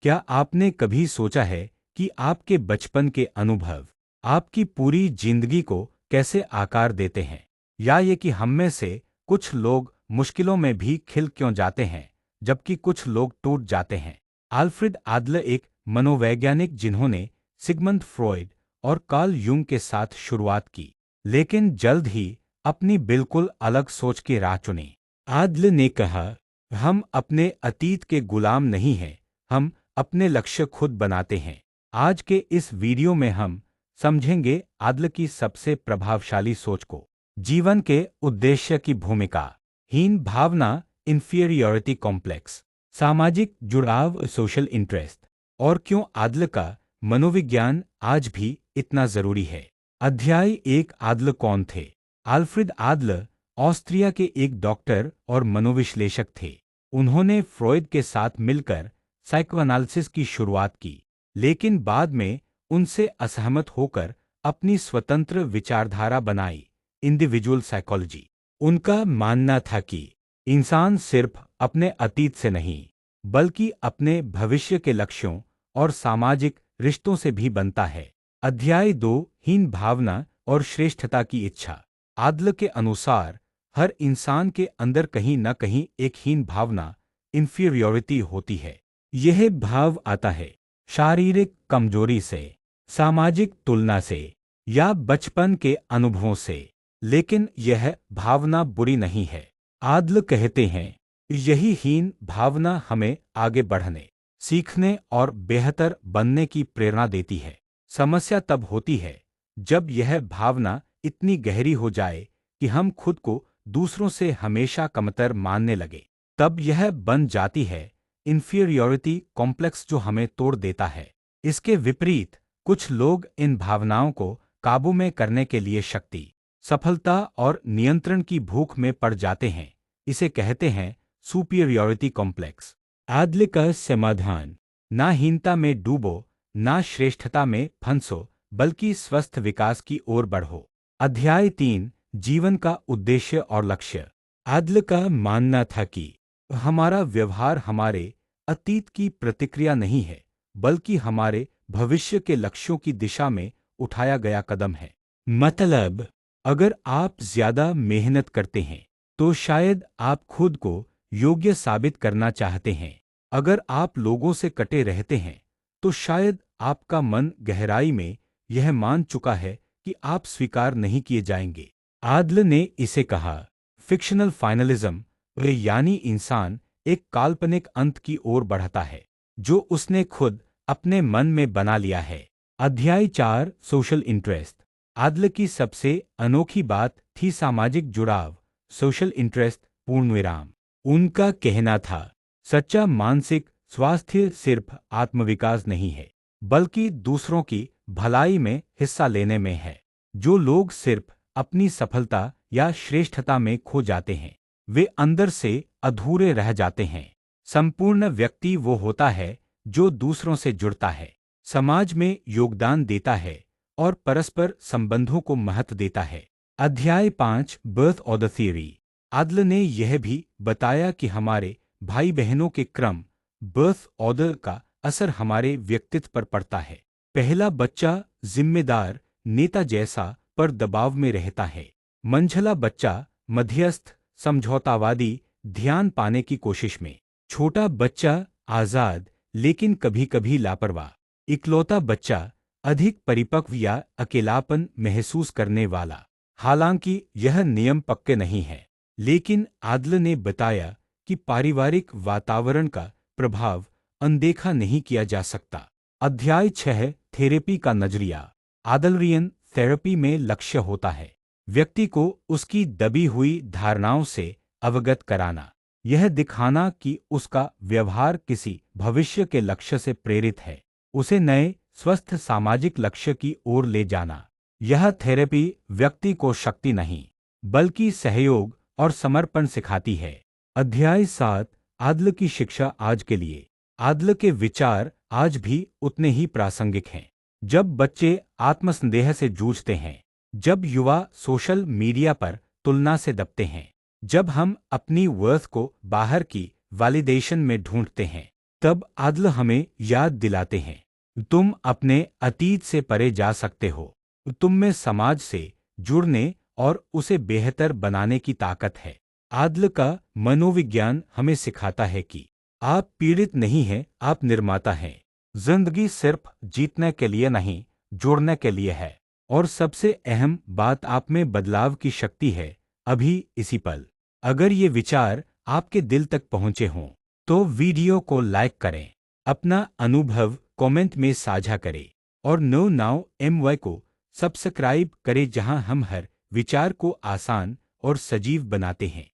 क्या आपने कभी सोचा है कि आपके बचपन के अनुभव आपकी पूरी जिंदगी को कैसे आकार देते हैं? या ये कि हम में से कुछ लोग मुश्किलों में भी खिल क्यों जाते हैं, जबकि कुछ लोग टूट जाते हैं? आल्फ्रेड आडलर एक मनोवैज्ञानिक जिन्होंने सिगमंड फ्रॉयड और कार्ल यूंग के साथ शुरुआत की, लेकिन जल्द ही अपनी बिल्कुल अलग सोच की राह चुनी। आडलर ने कहा, हम अपने अतीत के गुलाम नहीं हैं, हम अपने लक्ष्य खुद बनाते हैं। आज के इस वीडियो में हम समझेंगे आडलर की सबसे प्रभावशाली सोच को, जीवन के उद्देश्य की भूमिका, हीन भावना इंफीरियरिटी कॉम्प्लेक्स, सामाजिक जुड़ाव सोशल इंटरेस्ट, और क्यों आडलर का मनोविज्ञान आज भी इतना जरूरी है। अध्याय एक। आडलर कौन थे? आल्फ्रेड आडलर ऑस्ट्रिया के एक डॉक्टर और मनोविश्लेषक थे। उन्होंने फ्रॉयड के साथ मिलकर साइकोएनालिसिस की शुरुआत की, लेकिन बाद में उनसे असहमत होकर अपनी स्वतंत्र विचारधारा बनाई, इंडिविजुअल साइकोलॉजी। उनका मानना था कि इंसान सिर्फ अपने अतीत से नहीं, बल्कि अपने भविष्य के लक्ष्यों और सामाजिक रिश्तों से भी बनता है। अध्याय 2। हीन भावना और श्रेष्ठता की इच्छा। आडलर के अनुसार हर इंसान के अंदर कहीं न कहीं एक हीन भावना इंफीरियरिटी होती है। यह भाव आता है शारीरिक कमजोरी से, सामाजिक तुलना से, या बचपन के अनुभवों से, लेकिन यह भावना बुरी नहीं है। आडलर कहते हैं, यही हीन भावना हमें आगे बढ़ने, सीखने और बेहतर बनने की प्रेरणा देती है। समस्या तब होती है जब यह भावना इतनी गहरी हो जाए कि हम खुद को दूसरों से हमेशा कमतर मानने लगे। तब यह बन जाती है इंफीरियरिटी कॉम्प्लेक्स, जो हमें तोड़ देता है। इसके विपरीत कुछ लोग इन भावनाओं को काबू में करने के लिए शक्ति, सफलता और नियंत्रण की भूख में पड़ जाते हैं। इसे कहते हैं सुपीरियरिटी कॉम्प्लेक्स। आडलर का समाधान, ना हीनता में डूबो, ना श्रेष्ठता में फंसो, बल्कि स्वस्थ विकास की ओर बढ़ो। अध्याय 3। जीवन का उद्देश्य और लक्ष्य। आडलर का मानना था कि हमारा व्यवहार हमारे अतीत की प्रतिक्रिया नहीं है, बल्कि हमारे भविष्य के लक्ष्यों की दिशा में उठाया गया कदम है। मतलब, अगर आप ज्यादा मेहनत करते हैं, तो शायद आप खुद को योग्य साबित करना चाहते हैं। अगर आप लोगों से कटे रहते हैं, तो शायद आपका मन गहराई में यह मान चुका है कि आप स्वीकार नहीं किए जाएंगे। आडलर ने इसे कहा फिक्शनल फाइनलिज्म, यानी इंसान एक काल्पनिक अंत की ओर बढ़ता है जो उसने खुद अपने मन में बना लिया है। अध्याय 4। Social interest. आडलर की सबसे अनोखी बात थी सामाजिक जुड़ाव, सोशल इंटरेस्ट पूर्णविराम। उनका कहना था, सच्चा मानसिक स्वास्थ्य सिर्फ आत्मविकास नहीं है, बल्कि दूसरों की भलाई में हिस्सा लेने में है। जो लोग सिर्फ अपनी सफलता या श्रेष्ठता में खो जाते हैं, वे अंदर से अधूरे रह जाते हैं। संपूर्ण व्यक्ति वो होता है जो दूसरों से जुड़ता है, समाज में योगदान देता है और परस्पर संबंधों को महत्व देता है। अध्याय 5। Birth order theory. आडलर ने यह भी बताया कि हमारे भाई बहनों के क्रम, बर्थ ऑर्डर का असर हमारे व्यक्तित्व पर पड़ता है। पहला बच्चा जिम्मेदार नेता जैसा पर दबाव में रहता है। मंझला बच्चा मध्यस्थ, समझौतावादी, ध्यान पाने की कोशिश में। छोटा बच्चा आजाद, लेकिन कभी कभी लापरवाह। इकलौता बच्चा अधिक परिपक्व या अकेलापन महसूस करने वाला। हालांकि यह नियम पक्के नहीं है, लेकिन आडलर ने बताया कि पारिवारिक वातावरण का प्रभाव अनदेखा नहीं किया जा सकता। अध्याय 6। थेरेपी का नजरिया। आडलरियन थेरेपी में लक्ष्य होता है व्यक्ति को उसकी दबी हुई धारणाओं से अवगत कराना, यह दिखाना कि उसका व्यवहार किसी भविष्य के लक्ष्य से प्रेरित है, उसे नए स्वस्थ सामाजिक लक्ष्य की ओर ले जाना। यह थेरेपी व्यक्ति को शक्ति नहीं, बल्कि सहयोग और समर्पण सिखाती है। अध्याय 7। आडलर की शिक्षा आज के लिए। आडलर के विचार आज भी उतने ही प्रासंगिक हैं। जब बच्चे आत्मसंदेह से जूझते हैं, जब युवा सोशल मीडिया पर तुलना से दबते हैं, जब हम अपनी वर्थ को बाहर की वैलिडेशन में ढूंढते हैं, तब आदल हमें याद दिलाते हैं, तुम अपने अतीत से परे जा सकते हो। तुम में समाज से जुड़ने और उसे बेहतर बनाने की ताकत है। आदल का मनोविज्ञान हमें सिखाता है कि आप पीड़ित नहीं हैं, आप निर्माता हैं। जिंदगी सिर्फ जीतने के लिए नहीं, जोड़ने के लिए है। और सबसे अहम बात, आप में बदलाव की शक्ति है, अभी इसी पल। अगर ये विचार आपके दिल तक पहुंचे हों तो वीडियो को लाइक करें, अपना अनुभव कमेंट में साझा करें और नो नाउ MY को सब्सक्राइब करें, जहां हम हर विचार को आसान और सजीव बनाते हैं।